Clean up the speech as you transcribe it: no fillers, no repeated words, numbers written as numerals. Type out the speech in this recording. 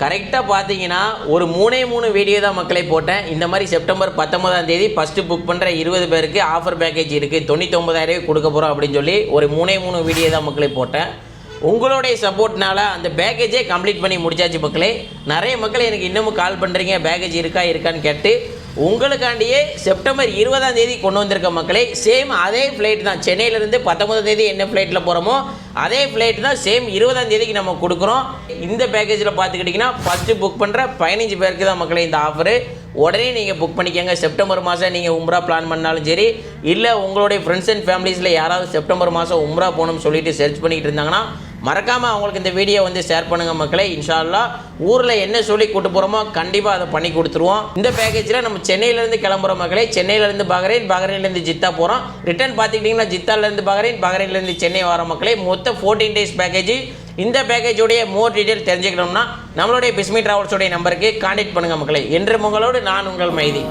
கரெக்டாக பார்த்தீங்கன்னா ஒரு 3 வீடியோ தான் மக்களை போட்டேன். இந்த மாதிரி செப்டம்பர் 19ஆம் தேதி ஃபஸ்ட்டு புக் பண்ணுற 20 பேருக்கு ஆஃபர் பேக்கேஜ் இருக்குது, 99,000 கொடுக்க போகிறோம் அப்படின்னு சொல்லி ஒரு 3 வீடியோ தான் மக்களை போட்டேன். உங்களுடைய சப்போர்ட்னால அந்த பேக்கேஜே கம்ப்ளீட் பண்ணி முடிச்சாச்சு மக்களே. நிறைய மக்கள் எனக்கு இன்னமும் கால் பண்ணுறீங்க, பேக்கேஜ் இருக்கான்னு கேட்டு. உங்களுக்காண்டியே செப்டம்பர் 20ஆம் தேதி கொண்டு வந்திருக்க மக்களே. சேம் அதே ஃப்ளைட் தான், சென்னையிலேருந்து 19ஆம் தேதி என்ன ஃப்ளைட்டில் போகிறோமோ அதே ஃப்ளைட் தான் சேம் 20ஆம் தேதிக்கு நம்ம கொடுக்குறோம். இந்த பேக்கேஜில் பார்த்துக்கிட்டிங்கன்னா ஃபஸ்ட்டு புக் பண்ணுற 15 பேருக்கு தான் மக்களே இந்த ஆஃபரு. உடனே நீங்கள் புக் பண்ணிக்கோங்க. செப்டம்பர் மாதம் நீங்கள் உம்ரா பிளான் பண்ணாலும் சரி, இல்லை உங்களுடைய ஃப்ரெண்ட்ஸ் அண்ட் ஃபேமிலிஸில் யாராவது செப்டம்பர் மாதம் உம்ரா போகணும்னு சொல்லிட்டு சர்ச் பண்ணிக்கிட்டு இருந்தாங்கன்னா மறக்காமல் அவங்களுக்கு இந்த வீடியோ வந்து ஷேர் பண்ணுங்கள் மக்களே. இன்ஷா அல்லாஹ் ஊரில் என்ன சொல்லி கூட்டு போகிறோமோ கண்டிப்பாக அதை பண்ணி கொடுத்துருவோம். இந்த பேக்கேஜில் நம்ம சென்னையிலேருந்து கிளம்புறோம் மக்களே. சென்னையிலேருந்து பஹ்ரைன், பஹ்ரைன்லேருந்து ஜித்தா போகிறோம். ரிட்டர்ன் பார்த்துக்கிட்டிங்கன்னா ஜித்தாலேருந்து பஹ்ரைன், பஹ்ரைன்லேருந்து சென்னை வர மக்களே. மொத்தம் 14 டேஸ் பேக்கேஜ். இந்த பேக்கேஜோடைய மோர் டீட்டெயில் தெரிஞ்சுக்கணும்னா நம்மளுடைய பிஸ்மி டிராவல்ஸோடைய நம்பருக்கு கான்டாக்ட் பண்ணுங்கள் மக்களே. என்று உங்களோடு நான் உங்கள் மைதி.